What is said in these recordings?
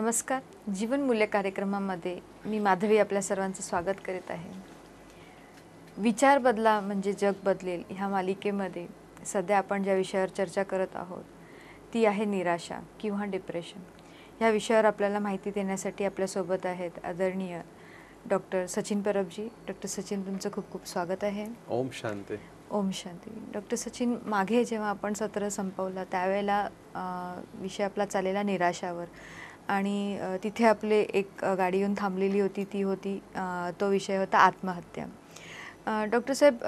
नमस्कार. जीवन मूल्य कार्यक्रमामध्ये मी माधवी आपल्या सर्वांचं स्वागत करीत आहे. विचार बदला म्हणजे जग बदलेल ह्या मालिकेमध्ये सध्या आपण ज्या विषयावर चर्चा करत आहोत ती आहे निराशा किंवा डिप्रेशन. ह्या विषयावर आपल्याला माहिती देण्यासाठी आपल्यासोबत आहेत आदरणीय डॉक्टर सचिन परबजी. डॉक्टर सचिन, तुमचं खूप खूप स्वागत आहे. ओम शांती. ओम शांती. डॉक्टर सचिन, मागे जेव्हा आपण सत्र संपवला त्यावेळेला विषय आपला चाललेला निराशावर आणि तिथे आपले एक गाडी येऊन थांबलेली होती, ती होती तो विषय होता आत्महत्या. डॉक्टर साहेब,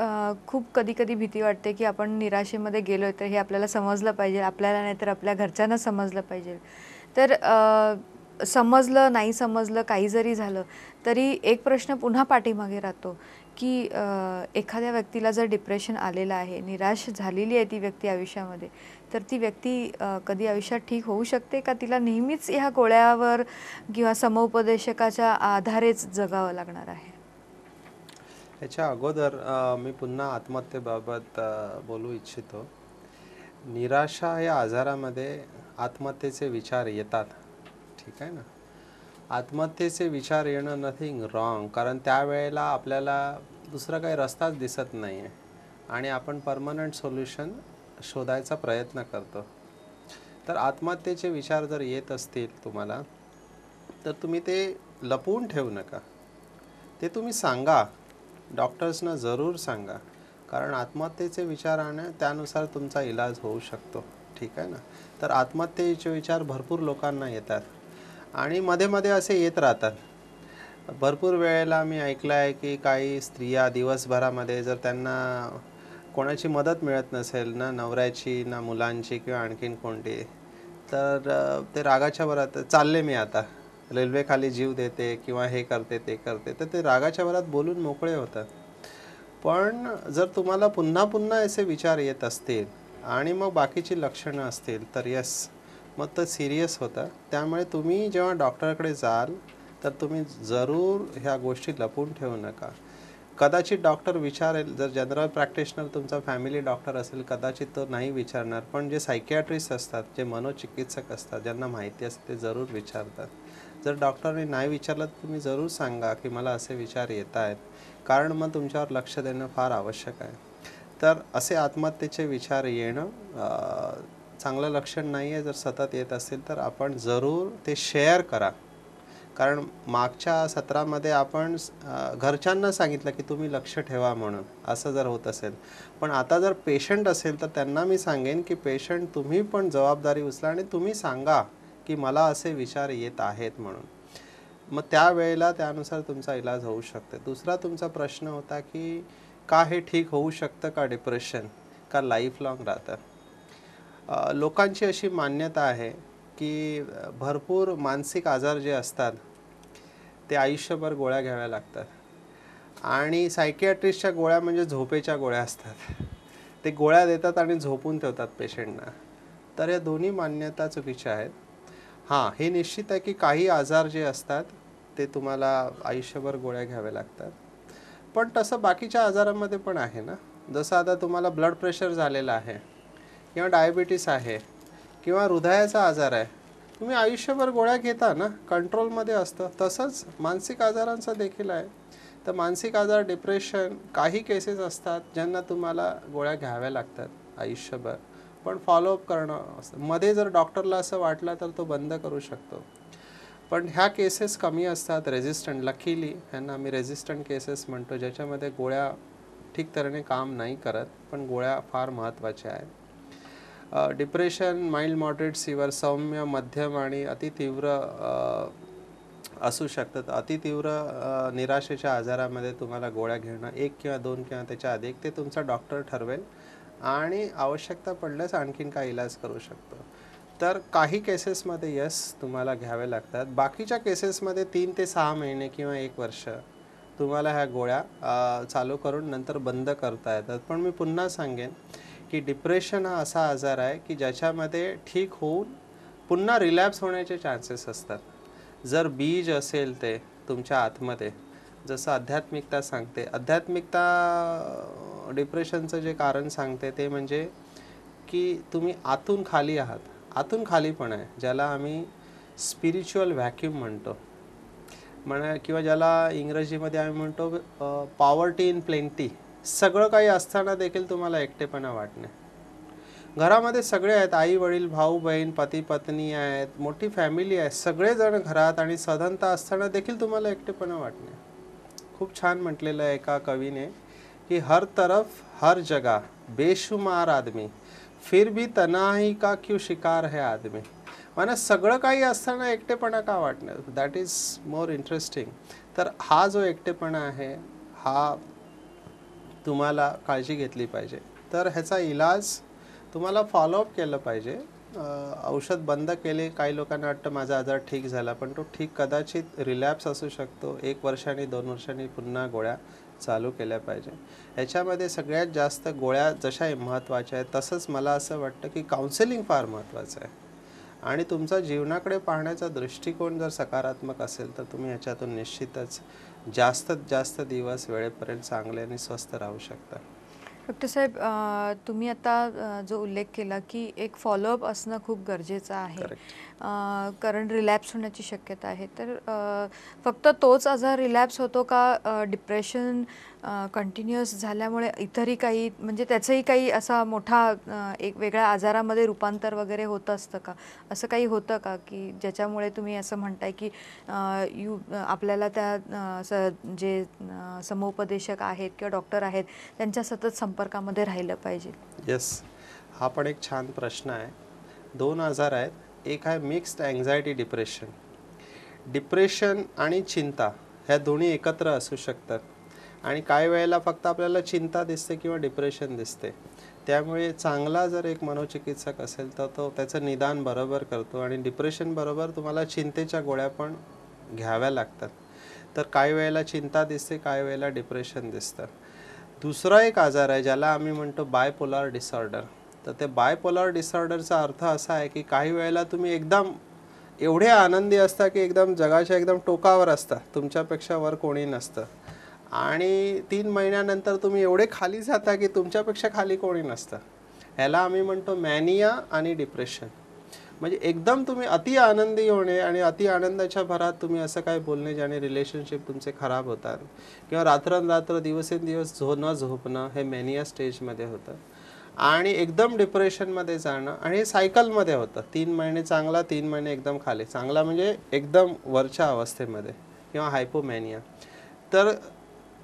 खूप कधी भीती वाटते की आपण निराशेमध्ये गेलो आहे तर हे आपल्याला समजलं पाहिजे, आपल्याला नाही तर आपल्या घरच्यांना समजलं पाहिजे. तर समजलं नाही समजलं काही जरी झालं तरी एक प्रश्न पुन्हा पाठीमागे राहतो की एखाद्या व्यक्तीला जर डिप्रेशन आलेलं आहे, निराश झालेली आहे ती व्यक्ती आयुष्यामध्ये, तर ती व्यक्ती कधी आयुष्यात ठीक होऊ शकते का? तिला नेहमीच ह्या गोळ्यावर किंवा समुपदेशकाच्या आधारेच जगावं लागणार आहे? याच्या अगोदर मी पुन्हा आत्महत्येबाबत बोलू इच्छितो. निराशा या आजारामध्ये आत्महत्येचे विचार येतात, ठीक आहे ना. आत्महत्येचे विचार येणं नथिंग रॉंग, कारण त्यावेळेला आपल्याला दुसरा काही रस्ताच दिसत नाही आहे आणि आपण परमनंट सोल्युशन शोधायचा प्रयत्न करतो. तर आत्महत्येचे विचार जर येत असतील तुम्हाला, तर तुम्ही ते लपवून ठेवू नका, ते तुम्ही सांगा, डॉक्टर्सना जरूर सांगा, कारण आत्महत्येचे विचार आणि त्यानुसार तुमचा इलाज होऊ शकतो, ठीक आहे ना. तर आत्महत्येचे विचार भरपूर लोकांना येतात आणि मध्ये मध्ये असे येत राहतात. भरपूर वेळेला मी ऐकलं आहे की काही स्त्रिया दिवसभरामध्ये जर त्यांना कोणाची मदत मिळत नसेल, ना नवऱ्याची ना मुलांची किंवा आणखीन कोणती, तर ते रागाच्या भरात चालले मी आता रेल्वेखाली जीव देते किंवा हे करते ते करते, तर ते रागाच्या भरात बोलून मोकळे होतात. पण जर तुम्हाला पुन्हा पुन्हा असे विचार येत असतील आणि मग बाकीची लक्षणं असतील तर यस, मग तर सिरियस होतं. त्यामुळे तुम्ही जेव्हा डॉक्टरकडे जाल तर तुम्ही जरूर ह्या गोष्टी लपवून ठेवू नका. कदाचित डॉक्टर विचारेल, जर जनरल प्रॅक्टिशनर तुमचा फॅमिली डॉक्टर असेल कदाचित तो नाही विचारणार, पण जे सायकियाट्रिस्ट असतात, जे मनोचिकित्सक असतात, ज्यांना माहिती असते ते जरूर विचारतात. जर डॉक्टरने नाही विचारलं तर तुम्ही जरूर सांगा की मला असे विचार येत आहेत, कारण मग तुमच्यावर लक्ष देणं फार आवश्यक आहे. तर असे आत्महत्येचे विचार येणं चांगलं लक्षण नाही आहे. जर सतत येत असेल तर आपण जरूर ते शेअर करा, कारण मागच्या सत्रामध्ये आपण घरच्यांना सांगितलं की तुम्ही लक्ष ठेवा म्हणून, असं जर होत असेल. पण आता जर पेशंट असेल तर त्यांना मी सांगेन की पेशंट तुम्ही पण जबाबदारी उचला आणि तुम्ही सांगा की मला असे विचार येत आहेत म्हणून. मग त्यावेळेला त्यानुसार तुमचा इलाज होऊ शकते. दुसरा तुमचा प्रश्न होता की का हे ठीक होऊ शकतं का डिप्रेशन, का लाईफ लाँग राहतं. लोकांची अशी मान्यता आहे की भरपूर मानसिक आजार जे असतात ते आयुष्यभर गोळ्या घ्याव्या लागतात आणि सायकियाट्रिस्टच्या गोळ्या म्हणजे झोपेच्या गोळ्या असतात. ते गोळ्या देतात आणि झोपून ठेवतात पेशंटना. तर या दोन्ही मान्यता चुकीच्या आहेत. हां, हे निश्चित आहे की काही आजार जे असतात ते तुम्हाला आयुष्यभर गोळ्या घ्याव्या लागतात, पण तसं बाकीच्या आजारांमध्ये पण आहे ना. जसं आता तुम्हाला ब्लड प्रेशर झालेलं आहे किंवा डायबिटीस आहे किंवा हृदयाचा आजार आहे, तुम्ही आयुष्यभर गोळ्या घेता ना, कंट्रोलमध्ये असतं. तसंच मानसिक आजारांचं देखील आहे. तर मानसिक आजार, डिप्रेशन, काही केसेस असतात ज्यांना तुम्हाला गोळ्या घ्याव्या लागतात आयुष्यभर, पण फॉलोअप करणं असतं. मध्ये जर डॉक्टरला असं वाटलं तर तो बंद करू शकतो. पण ह्या केसेस कमी असतात रेझिस्टंट. लकीली ह्यांना आम्ही रेझिस्टंट केसेस म्हणतो, ज्याच्यामध्ये गोळ्या ठीक तऱ्हेने काम नाही करत, पण गोळ्या फार महत्त्वाच्या आहेत. डिप्रेशन माइल्ड, मॉडरेट, सिव्हिअर, सौम्य, मध्यम आणि अतितीव्र असू शकतात. अतितीव्र निराशेच्या आजारामध्ये तुम्हाला गोळ्या घेणं 1 किंवा 2 किंवा त्याच्या अधिक ते तुमचा डॉक्टर ठरवेल आणि आवश्यकता पडल्यास आणखीन काही इलाज करू शकतो. तर काही केसेसमध्ये यस तुम्हाला घ्यावे लागतात. बाकीच्या केसेसमध्ये 3 ते 6 महिने किंवा 1 वर्ष तुम्हाला ह्या गोळ्या चालू करून नंतर बंद करता येतात. पण मी पुन्हा सांगेन की डिप्रेशन हा असा आजार आहे की ज्याच्यामध्ये ठीक होऊन पुन्हा रिलॅप्स होण्याचे चान्सेस असतात. जर बीज असेल ते तुमच्या आतमध्ये, जसं आध्यात्मिकता सांगते, आध्यात्मिकता डिप्रेशनचं जे कारण सांगते ते म्हणजे की तुम्ही आतून खाली आहात. आतून खालीपण आहे, ज्याला आम्ही स्पिरिच्युअल व्हॅक्यूम म्हणतो किंवा ज्याला इंग्रजीमध्ये आम्ही म्हणतो पॉवर्टी इन प्लेंटी. सगळं काही असताना देखील तुम्हाला एकटेपणा वाटणे. घरामध्ये सगळे आहेत, आई वडील, भाऊ बहीण, पती पत्नी आहेत, मोठी फॅमिली आहे, सगळेजण घरात आणि सधनता असताना देखील तुम्हाला एकटेपणा वाटणे. खूप छान म्हटलेलं आहे एका कवीने की हर तरफ हर जगह बेशुमार आदमी फिर भी तन्हाई का क्यों शिकार है आदमी. मला सगळं काही असताना एकटेपणा का वाटणार. That is more interesting. तर हा जो एकटेपणा आहे हा तुम्हाला काळजी घेतली पाहिजे. तर ह्याचा इलाज तुम्हाला फॉलोअप केलं पाहिजे. औषध बंद केले, काही लोकांना वाटतं माझा आजार ठीक झाला, पण तो ठीक कदाचित रिलॅप्स असू शकतो. 1 वर्षांनी 2 वर्षांनी पुन्हा गोळ्या चालू केल्या पाहिजे. ह्याच्यामध्ये सगळ्यात जास्त गोळ्या जशा महत्त्वाच्या आहेत तसंच मला असं वाटतं की काउन्सिलिंग फार महत्त्वाचं आहे. आणि तुमचा जीवनाकडे पाहण्याचा दृष्टिकोन जर सकारात्मक असेल तर तुम्ही ह्याच्यातून निश्चितच जास्तीत जास्त दिवस वेळेपर्यंत चांगले आणि स्वस्थ राहू शकता. डॉक्टर साहेब, तुम्ही आता जो उल्लेख केला की एक फॉलोअप असणं खूप गरजेचं आहे. कारण रिलॅप्स होण्याची शक्यता आहे. तर फक्त तोच आजार रिलॅप्स होतो का डिप्रेशन कंटिन्युअस झाल्यामुळे इतरही काही, म्हणजे त्याचंही काही असा मोठा एक वेगळ्या आजारामध्ये रूपांतर वगैरे होत असतं का? असं काही होतं का की ज्याच्यामुळे तुम्ही असं म्हणताय की आपल्याला त्या जे समुपदेशक आहेत किंवा डॉक्टर आहेत त्यांच्या सतत संपर्कामध्ये राहिलं पाहिजे? येस, हा पण एक छान प्रश्न आहे. 2 आजार आहेत. एक आहे मिक्स्ड अँझायटी डिप्रेशन. डिप्रेशन आणि चिंता ह्या दोन्ही एकत्र असू शकतात आणि काही वेळेला फक्त आपल्याला चिंता दिसते किंवा डिप्रेशन दिसते. त्यामुळे चांगला जर एक मनोचिकित्सक असेल तर तो त्याचं निदान बरोबर करतो आणि डिप्रेशन बरोबर तुम्हाला चिंतेच्या गोळ्या पण घ्याव्या लागतात. तर काही वेळेला चिंता दिसते, काही वेळेला डिप्रेशन दिसतं. दुसरा एक आजार आहे ज्याला आम्ही म्हणतो बायपोलर डिसऑर्डर. तर ते बायपोलर डिसऑर्डरचा अर्थ असा आहे की काही वेळेला तुम्ही एकदम एवढे आनंदी असता की एकदम जगाच्या एकदम टोकावर असता, तुमच्यापेक्षा वर कोणी नसतं, आणि 3 महिन्यानंतर तुम्ही एवढे खाली जाता की तुमच्यापेक्षा खाली कोणी नसतं. ह्याला आम्ही म्हणतो मॅनिया आणि डिप्रेशन. म्हणजे एकदम तुम्ही अति आनंदी होणे आणि अति आनंदाच्या भरात तुम्ही असं काय बोलणे ज्याने रिलेशनशिप तुमचे खराब होतात किंवा रात्रंरात्र दिवसेंदिवस न झोपणं हे मॅनिया स्टेजमध्ये होतं. आणि एकदम डिप्रेशनमध्ये जाणं आणि हे सायकलमध्ये होतं. 3 महिने चांगला, 3 महिने एकदम खाली. चांगला म्हणजे एकदम वरच्या अवस्थेमध्ये किंवा हायपोमॅनिया. तर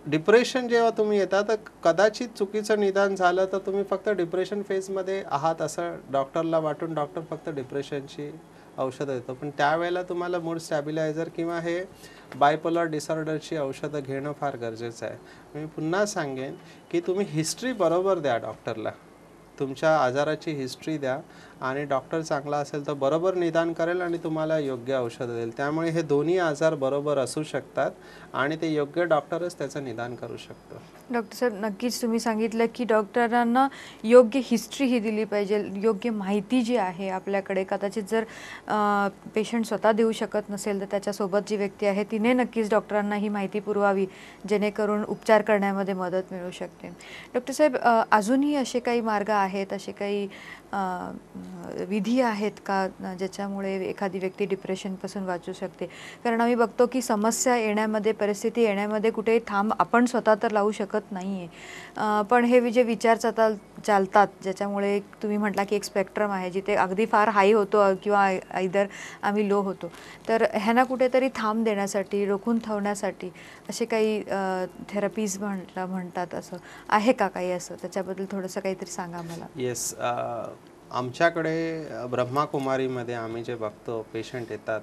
डिप्रेशन जेव्हा तुम्ही येता तर कदाचित चुकीचं निदान झालं तर तुम्ही फक्त डिप्रेशन फेजमध्ये आहात असं डॉक्टरला वाटून डॉक्टर फक्त डिप्रेशनची औषधं देतो. पण त्यावेळेला तुम्हाला मूड स्टॅबिलायझर किंवा हे बायपोलर डिसऑर्डरची औषधं घेणं फार गरजेचं आहे. मी पुन्हा सांगेन की तुम्ही हिस्ट्री बरोबर द्या डॉक्टरला. तुमच्या आजाराची हिस्ट्री द्या आणि डॉक्टर चांगला असेल तर बरोबर निदान करेल आणि तुम्हाला योग्य औषधं देईल. त्यामुळे हे दोन्ही आजार बरोबर असू शकतात आणि ते योग्य डॉक्टरच त्याचं निदान करू शकतो. डॉक्टर साहेब, नक्कीच तुम्ही सांगितलं की डॉक्टरांना योग्य हिस्ट्री ही दिली पाहिजे, योग्य माहिती जी आहे आपल्याकडे. कदाचित जर पेशंट स्वतः देऊ शकत नसेल तर त्याच्यासोबत जी व्यक्ती आहे तिने नक्कीच डॉक्टरांना ही माहिती पुरवावी जेणेकरून उपचार करण्यामध्ये मदत मिळू शकते. डॉक्टर साहेब, अजूनही असे काही मार्ग आहेत, असे काही विधी आहेत का ज्याच्यामुळे एखादी व्यक्ती डिप्रेशनपासून वाचू शकते? कारण आम्ही बघतो की समस्या येण्यामध्ये, परिस्थिती येण्यामध्ये कुठेही थांब आपण स्वतः तर लावू शकत नाही आहे. पण हे जे विचार चालतात ज्याच्यामुळे तुम्ही म्हटला की एक स्पेक्ट्रम आहे जिथे अगदी फार हाय होतो किंवा आयदर आम्ही लो होतो. तर ह्यांना कुठेतरी थांब देण्यासाठी, रोखून ठेवण्यासाठी असे काही थेरपीज म्हणतात, असं आहे का काही? असं त्याच्याबद्दल थोडंसं काहीतरी सांगा मला. येस, आमच्याकडे ब्रह्माकुमारीमध्ये आम्ही जे बघतो पेशंट येतात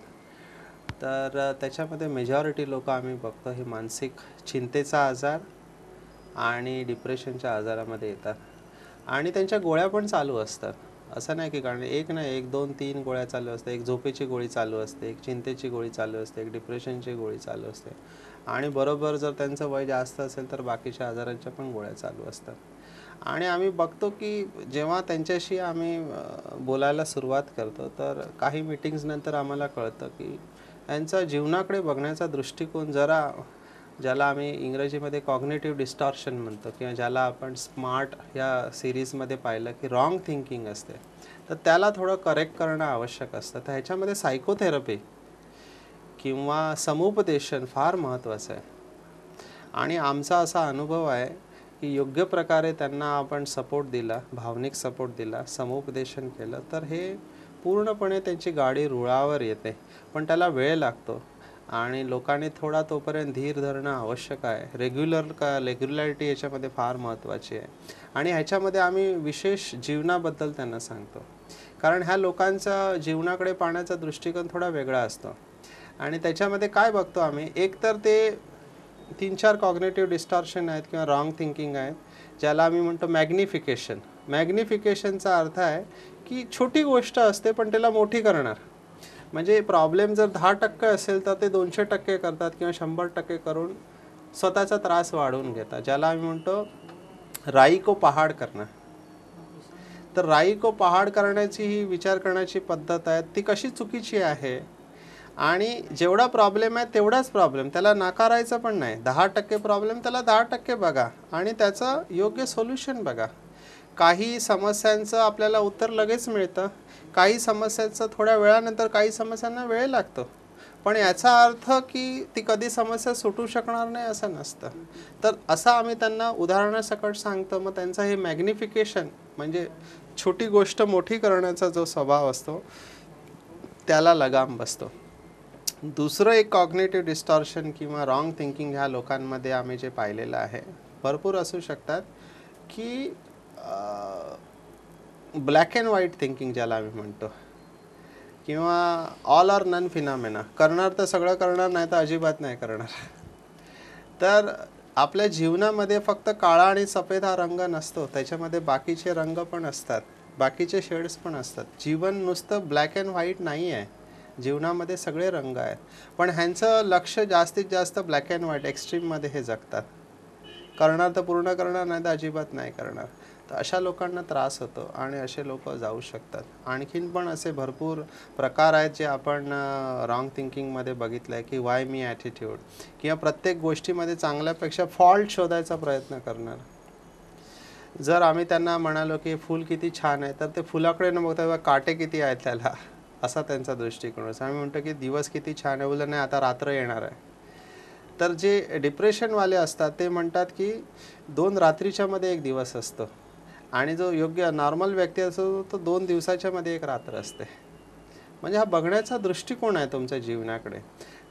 तर त्याच्यामध्ये मेजॉरिटी लोक आम्ही बघतो हे मानसिक चिंतेचा आजार आणि डिप्रेशनच्या आजारामध्ये येतात आणि त्यांच्या गोळ्या पण चालू असतात. असं नाही की कारण एक नाही, 1 2 3 गोळ्या चालू असतात. एक झोपेची गोळी चालू असते, एक चिंतेची गोळी चालू असते, एक डिप्रेशनची गोळी चालू असते आणि बरोबर जर त्यांचं वय जास्त असेल तर बाकीच्या आजारांच्या पण गोळ्या चालू असतात. आणि आम्ही बघतो की जेव्हा त्यांच्याशी आम्ही बोलायला सुरुवात करतो तर काही मीटिंग्स नंतर आम्हाला कळतं की त्यांचा जीवनाकडे बघण्याचा दृष्टिकोन जरा, ज्याला आम्ही इंग्रजीमध्ये कॉग्निटिव्ह डिस्टॉर्शन म्हणतो किंवा ज्याला आपण स्मार्ट या सिरीजमध्ये पाहिलं की रॉंग थिंकिंग असते. तर त्याला थोडं करेक्ट करणं आवश्यक असतं. तर ह्याच्यामध्ये सायकोथेरपी किंवा समुपदेशन फार महत्त्वाचं आहे. आणि आमचा असा अनुभव आहे की योग्य प्रकारे त्यांना आपण सपोर्ट दिला, भावनिक सपोर्ट दिला, समुपदेशन केलं, तर हे पूर्णपणे त्यांची गाडी रुळावर येते. पण त्याला वेळ लागतो आणि लोकांनी थोडा तोपर्यंत धीर धरणं आवश्यक आहे. रेग्युलॅरिटी याच्यामध्ये फार महत्त्वाची आहे. आणि ह्याच्यामध्ये आम्ही विशेष जीवनाबद्दल त्यांना सांगतो, कारण ह्या लोकांचा जीवनाकडे पाहण्याचा दृष्टिकोन थोडा वेगळा असतो. आणि त्याच्यामध्ये काय बघतो आम्ही, एक तर ते 3-4 कॉग्निटिव्ह डिस्टॉर्शन आहेत किंवा रॉंग थिंकिंग आहेत, ज्याला आम्ही म्हणतो मॅग्निफिकेशन. मॅग्निफिकेशनचा अर्थ आहे की छोटी गोष्ट असते पण त्याला मोठी करणार. म्हणजे प्रॉब्लेम जर 10% असेल तर ते 200% करतात किंवा 100% करून स्वतःचा त्रास वाढवून घेतात, ज्याला आम्ही म्हणतो राई को पहाड करणं. तर राई को पहाड करण्याची ही विचार करण्याची पद्धत आहे, ती कशी चुकीची आहे. आणि जेवढा प्रॉब्लेम आहे तेवढाच प्रॉब्लेम, त्याला नाकारायचं पण नाही. 10% प्रॉब्लेम, त्याला 10% बघा आणि त्याचं योग्य सोल्युशन बघा. काही समस्यांचं आपल्याला उत्तर लगेच मिळतं, काही समस्यांचं थोड्या वेळानंतर, काही समस्यांना वेळ लागतो. पण याचा अर्थ की ती कधी समस्या सुटू शकणार नाही असं नसतं. तर असं आम्ही त्यांना उदाहरणासकट सांगतो. मग त्यांचं हे मॅग्निफिकेशन म्हणजे छोटी गोष्ट मोठी करण्याचा जो स्वभाव असतो त्याला लगाम बसतो. दुसरं एक कॉग्निटिव्ह डिस्टॉर्शन किंवा रॉंग थिंकिंग ह्या लोकांमध्ये आम्ही जे पाहिलेलं आहे, भरपूर असू शकतात, की ब्लॅक अँड व्हाईट थिंकिंग ज्याला आम्ही म्हणतो, किंवा ऑल ऑर नन फिनॉमिना. करणार तर सगळं करणार, नाही तर अजिबात नाही करणार. तर आपल्या जीवनामध्ये फक्त काळा आणि सफेद हा रंग नसतो, त्याच्यामध्ये बाकीचे रंग पण असतात, बाकीचे शेड्स पण असतात. जीवन नुसतं ब्लॅक अँड व्हाईट नाही आहे, जीवनामध्ये सगळे रंग आहेत. पण ह्यांचं लक्ष जास्तीत जास्त ब्लॅक अँड व्हाईट एक्स्ट्रीममध्ये हे जगतात. करणार तर पूर्ण करणार, नाही तर अजिबात नाही करणार. तर अशा लोकांना त्रास होतो आणि असे लोक जाऊ शकतात. आणखीन पण असे भरपूर प्रकार आहेत जे आपण रॉंग थिंकिंगमध्ये बघितलं आहे, की वाय मी ॲटिट्यूड, किंवा प्रत्येक गोष्टीमध्ये चांगल्यापेक्षा फॉल्ट शोधायचा प्रयत्न करणार. जर आम्ही त्यांना म्हणालो की फूल किती छान आहे, तर ते फुलाकडे न बघता काटे किती आहेत त्याला, असा त्यांचा दृष्टिकोन असतो. आम्ही म्हणतो की दिवस किती छान आहे, बोललं नाही आता रात्र येणार आहे. तर जे डिप्रेशनवाले असतात ते म्हणतात की 2 रात्रीच्या मध्ये 1 दिवस असतो, आणि जो योग्य नॉर्मल व्यक्ती असतो तो 2 दिवसाच्या मध्ये 1 रात्र असते. म्हणजे हा बघण्याचा दृष्टिकोन आहे तुमच्या जीवनाकडे.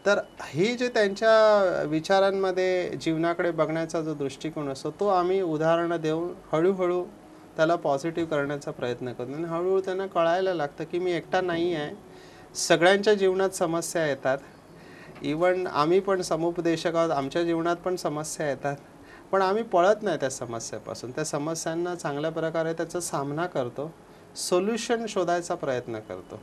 तर ही जे त्यांच्या विचारांमध्ये जीवनाकडे बघण्याचा जो दृष्टिकोन असतो, तो आम्ही उदाहरणं देऊन हळूहळू त्याला पॉझिटिव्ह करण्याचा प्रयत्न करतो. आणि हळूहळू त्यांना कळायला लागतं की मी एकटा नाही आहे, सगळ्यांच्या जीवनात समस्या येतात. इवन आम्ही पण समुपदेशक आहोत, आमच्या जीवनात पण समस्या येतात. पण आम्ही पळत नाही त्या समस्येपासून, त्या समस्यांना चांगल्या प्रकारे त्याचा सामना करतो, सोल्युशन शोधायचा प्रयत्न करतो.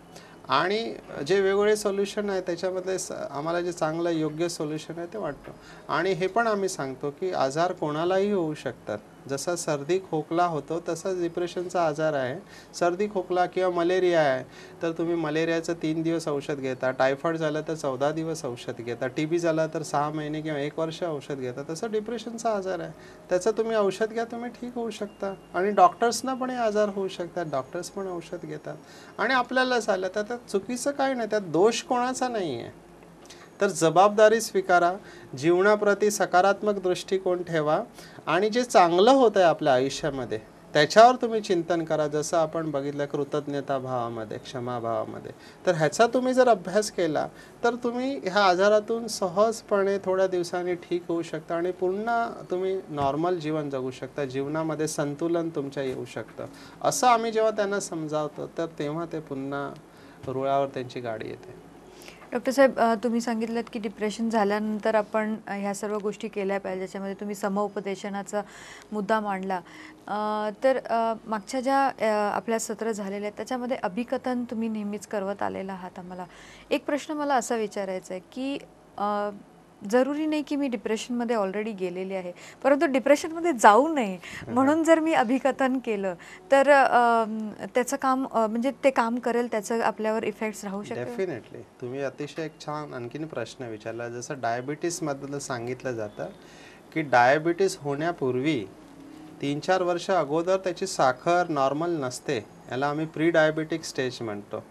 आणि जे वेगवेगळे सोल्युशन आहे त्याच्यामध्ये आम्हाला जे चांगलं योग्य सोल्युशन आहे ते वाटतं. आणि हे पण आम्ही सांगतो की आजार कोणालाही होऊ शकतात. जसा सर्दी खोकला होतो तसाच डिप्रेशनचा आजार आहे. सर्दी खोकला किंवा मलेरिया आहे तर तुम्ही मलेरियाचं 3 दिवस औषध घेता, टायफॉईड झालं तर 14 दिवस औषध घेता, TB झाला तर 6 महिने किंवा 1 वर्ष औषध घेता. तसं डिप्रेशनचा आजार आहे, त्याचं तुम्ही औषध घ्या, तुम्ही ठीक होऊ शकता. आणि डॉक्टर्सना पण हे आजार होऊ शकतात, डॉक्टर्स पण औषध घेतात. आणि आपल्याला झालं तर त्यात चुकीचं काही नाही, त्यात दोष कोणाचा नाही आहे. तर जबाबदारी स्वीकारा, जीवनाप्रती सकारात्मक दृष्टिकोन ठेवा, आणि जे चांगलं होतं आहे आपल्या आयुष्यामध्ये त्याच्यावर तुम्ही चिंतन करा. जसं आपण बघितलं कृतज्ञता भावामध्ये, क्षमाभावामध्ये. तर ह्याचा तुम्ही जर अभ्यास केला तर तुम्ही ह्या आजारातून सहजपणे थोड्या दिवसांनी ठीक होऊ शकता आणि पुन्हा तुम्ही नॉर्मल जीवन जगू शकता. जीवनामध्ये संतुलन तुमच्या येऊ शकतं. असं आम्ही जेव्हा त्यांना समजावतो तर तेव्हा ते पुन्हा रुळावर त्यांची गाडी येते. डॉक्टर साहेब, तुम्ही सांगितलं की डिप्रेशन झाल्यानंतर आपण ह्या सर्व गोष्टी केल्या पाहिजे, ज्याच्यामध्ये तुम्ही समउपदेशनाचा मुद्दा मांडला. तर मागच्या ज्या आपल्या सत्र झालेले आहेत त्याच्यामध्ये अभिकथन तुम्ही नेहमीच करवत आलेला आहात आम्हाला. एक प्रश्न मला असा विचारायचा आहे की जरुरी नाही की मी डिप्रेशनमध्ये ऑलरेडी गेलेली आहे, परंतु डिप्रेशनमध्ये जाऊ नये म्हणून जर मी अभिकथन केलं तर त्याचं काम म्हणजे ते काम करेल, त्याचं आपल्यावर इफेक्ट्स राहू शकतात? डेफिनेटली. तुम्ही अतिशय एक छान आणखीन प्रश्न विचारला. जसं डायबिटीसमधलं सांगितलं जातं की डायबिटीस होण्यापूर्वी 3-4 वर्ष अगोदर त्याची साखर नॉर्मल नसते, याला आम्ही प्री डायबिटिक स्टेज म्हणतो,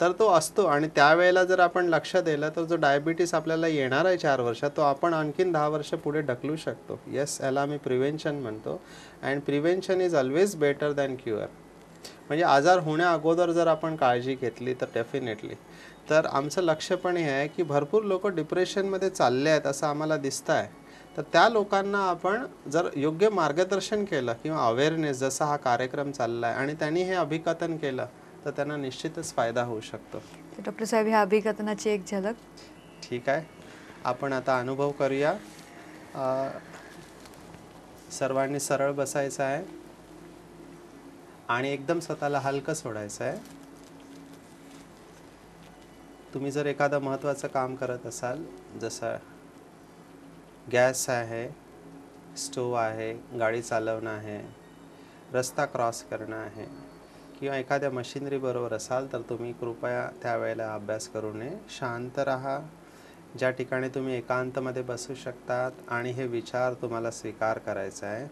तर तो असतो. आणि त्यावेळेला जर आपण लक्ष दिलं तर जो डायबिटीस आपल्याला येणार आहे 4 वर्षात, तो आपण आणखीन 10 वर्ष पुढे ढकलू शकतो. येस, याला आम्ही प्रिव्हेन्शन म्हणतो. And prevention is always better than cure. म्हणजे आजार होण्या अगोदर जर आपण काळजी घेतली तर डेफिनेटली. तर आमचं लक्ष पण हे आहे की भरपूर लोक डिप्रेशनमध्ये चालले आहेत असं आम्हाला दिसतं आहे. तर त्या लोकांना आपण जर योग्य मार्गदर्शन केलं किंवा अवेअरनेस, जसा हा कार्यक्रम चालला आहे, आणि त्यांनी हे अभिकथन केलं तर त्यांना निश्चितच फायदा होऊ शकतो. तर डॉक्टर साहेब, ह्या अभिकथनाची एक झलक. ठीक आहे, आपण आता अनुभव करूया. सर्वांनी सरळ बसायचं आहे आणि एकदम स्वतःला हलकं सोडायचं आहे. तुम्ही जर एखादं महत्त्वाचं काम करत असाल, जसं गॅस आहे, स्टोव आहे, गाडी चालवणं आहे, रस्ता क्रॉस करणं आहे, किंवा एखाद्या मशिनरी बरोबर असाल, तर तुम्ही कृपया त्यावेळेला अभ्यास करू नये. शांत राहा, ज्या ठिकाणी तुम्ही एकांतमध्ये बसू शकतात, आणि हे विचार तुम्हाला स्वीकार करायचा आहे.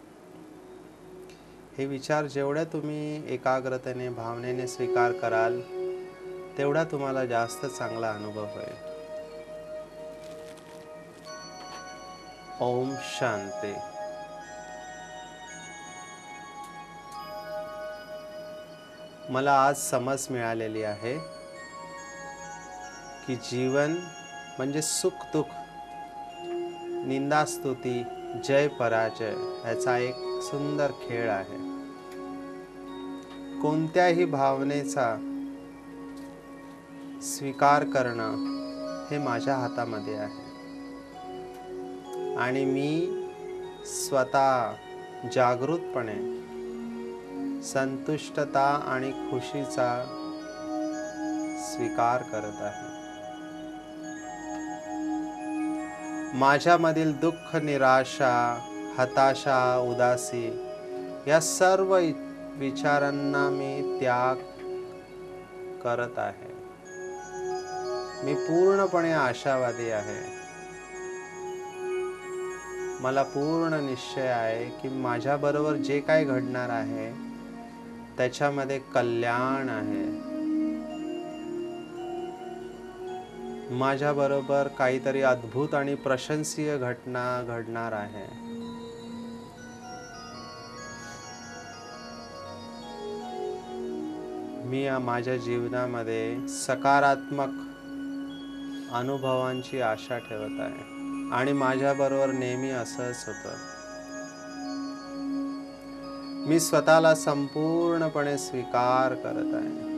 हे विचार जेवढे तुम्ही एकाग्रतेने, भावनेने स्वीकार कराल, तेवढा तुम्हाला जास्त चांगला अनुभव होईल. ओम शांती. मला आज समज मिळालेली आहे की जीवन म्हणजे सुख दुःख, निंदास्तुती, जय पराजय याचा एक सुंदर खेळ आहे. कोणत्याही भावनेचा स्वीकार करणं हे माझ्या हातामध्ये आहे, आणि मी स्वतः जागृतपणे संतुष्टता आणि खुशीचा स्वीकार करत आहे. माझ्यामधील दुःख, निराशा, हताशा, उदासी या सर्व विचारांना मी त्याग करत आहे. मी पूर्णपणे आशावादी आहे. मला पूर्ण निश्चय आहे की माझ्याबरोबर जे काही घडणार आहे त्याच्यामध्ये कल्याण आहे. माझ्याबरोबर काहीतरी अद्भुत आणि प्रशंसीय घटना घडणार आहे. मी माझ्या जीवनामध्ये सकारात्मक अनुभवांची आशा ठेवत आहे, आणि माझ्याबरोबर नेहमी असंच होतं. मी स्वतःला संपूर्णपणे स्वीकार करत आहे.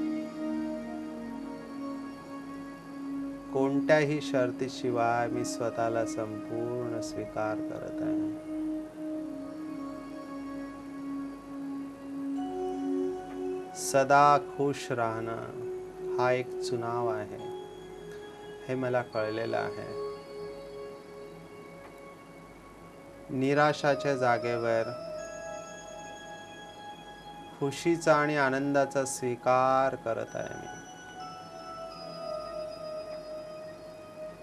कोणत्याही शर्तीशिवाय मी स्वतःला संपूर्ण स्वीकार करत आहे. सदा खुश राहणं हा एक चुनाव आहे, हे मला कळलेलं आहे. निराशाच्या जागेवर खुशीचा आणि आनंदाचा स्वीकार करत आहे मी.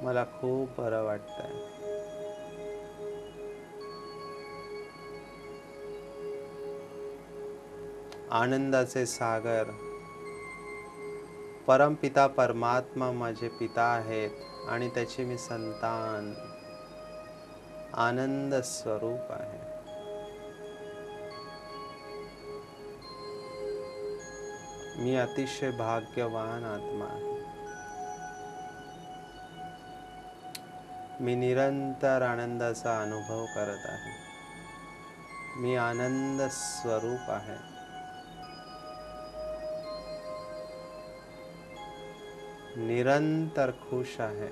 मला खूप बरं वाटतंय. आनंदाचे सागर परमपिता परमात्मा माझे पिता आहेत, आणि त्याचे मी संतान, आनंद स्वरूप आहे. मी अतिशय भाग्यवान आत्मा आहे. मी निरंतर आनंदाचा अनुभव करत आहे. मी आनंद स्वरूप आहे. निरंतर खुश आहे.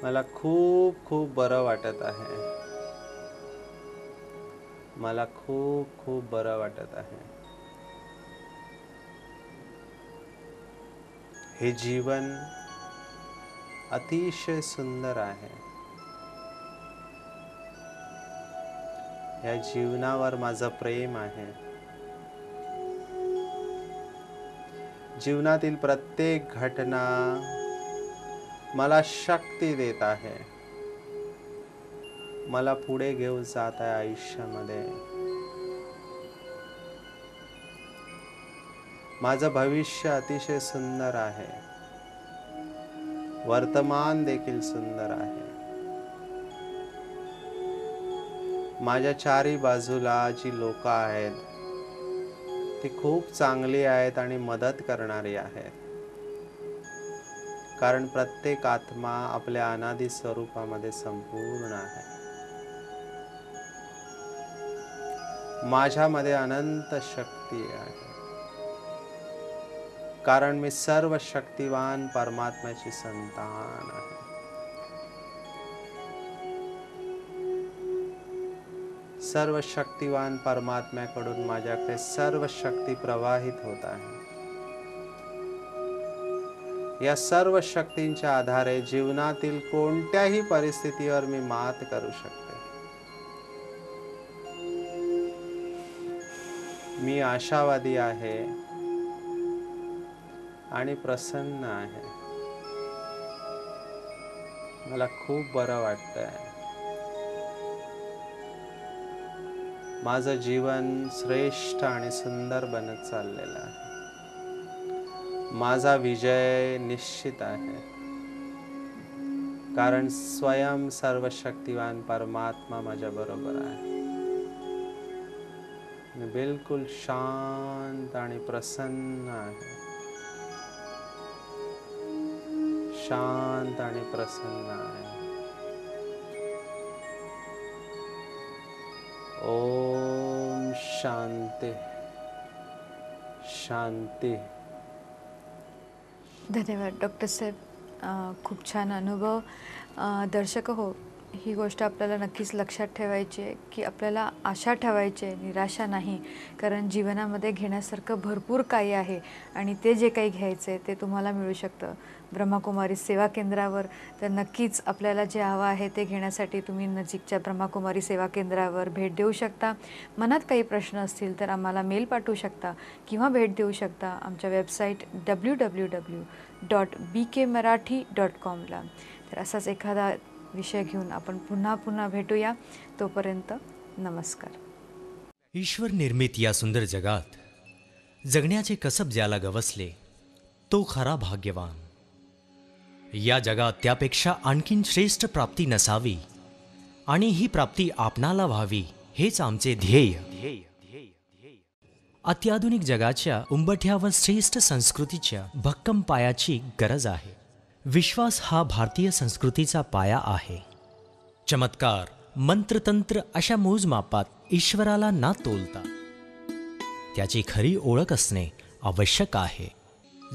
मला खूप खूप बरं वाटत आहे. मला खूप खूप बरं वाटत आहे. हे जीवन अतिशय सुंदर आहे. या जीवनावर माझं प्रेम आहे. जीवनातील प्रत्येक घटना मला शक्ती देत आहे. मला पुढे घेऊन जात आहे आयुष्यामध्ये. माझं भविष्य अतिशय सुंदर आहे. वर्तमान देखील सुंदर आहे. माझ्या चारी बाजूला जी लोक आहेत ती खूप चांगली आहेत आणि मदत करणारी आहेत. कारण प्रत्येक आत्मा आपल्या अनादि स्वरूपामध्ये संपूर्ण आहे. माझ्यामध्ये अनंत शक्ती आहे. कारण मी सर्व शक्तिवान परमात्म्याची संतान आहे. सर्व शक्तिवान परमात्म्याकडून माझ्याकडे सर्व शक्ती प्रवाहित होत आहे. या सर्व शक्तींच्या आधारे जीवनातील कोणत्याही परिस्थितीवर मी मात करू शकते. मी आशावादी आहे आणि प्रसन्न आहे. मला खूप बरं वाटतंय. माझं जीवन श्रेष्ठ आणि सुंदर बनत चाललेलं आहे. माझा विजय निश्चित आहे. कारण स्वयं सर्वशक्तिवान परमात्मा माझ्या बरोबर आहे. मी बिलकुल शांत आणि प्रसन्न आहे. शांत आणि प्रसन्न आहे. ओम शांती शांती. धन्यवाद डॉक्टर साहेब. खूप छान अनुभव. दर्शक हो, ही गोष्ट आपल्याला नक्कीच लक्षात ठेवायची आहे की आपल्याला आशा ठेवायची आहे, निराशा नाही. कारण जीवनामध्ये घेण्यासारखं भरपूर काही आहे आणि ते जे काही घ्यायचं आहे ते तुम्हाला मिळू शकतं ब्रह्माकुमारी सेवा केंद्रावर. तर नक्कीच आपल्याला जे हवं आहे ते घेण्यासाठी तुम्ही नजीकच्या ब्रह्माकुमारी सेवा केंद्रावर भेट देऊ शकता. मनात काही प्रश्न असतील तर आम्हाला मेल पाठवू शकता किंवा भेट देऊ शकता आमच्या वेबसाईट www.bkmarathi.com ला. तर असाच एखादा विषय घेऊन आपण पुन्हा भेटूया. तोपर्यंत नमस्कार. ईश्वर निर्मित या सुंदर जगात जगण्याचे कसब ज्याला गवसले तो खरा भाग्यवान. या जगात त्यापेक्षा आणखीन श्रेष्ठ प्राप्ती नसावी आणि ही प्राप्ती आपणाला व्हावी हेच आमचे ध्येय. अत्याधुनिक जगाच्या उंबठ्यावर श्रेष्ठ संस्कृतीच्या भक्कम पायाची गरज आहे. विश्वास हा भारतीय संस्कृतीचा पाया आहे. चमत्कार, मंत्रतंत्र अशा मोजमापात ईश्वराला ना तोलता त्याची खरी ओळख असणे आवश्यक आहे.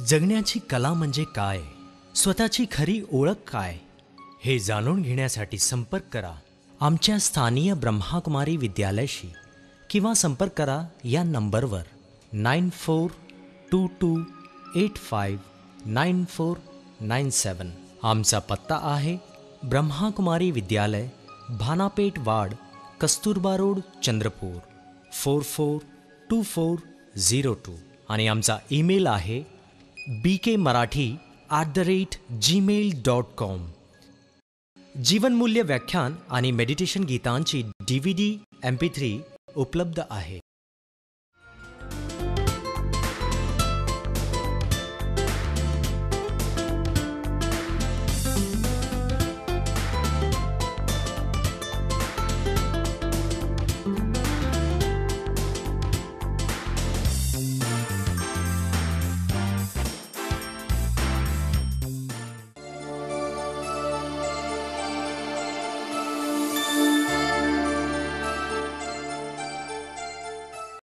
जगण्याची कला म्हणजे काय, स्वतःची खरी ओळख काय हे जाणून घेण्यासाठी संपर्क करा आमच्या स्थानीय ब्रह्माकुमारी विद्यालयाशी किंवा संपर्क करा या नंबरवर 9422859497. आमचा पत्ता आहे ब्रह्माकुमारी विद्यालय, भानापेठ वाड, कस्तुरबा रोड, चंद्रपूर 442402 आणि आमचा ईमेल आहे bkmarathi@gmail.com. जीवनमूल्य व्याख्यान आणि मेडिटेशन गीतांची DVD MP3 उपलब्ध आहे.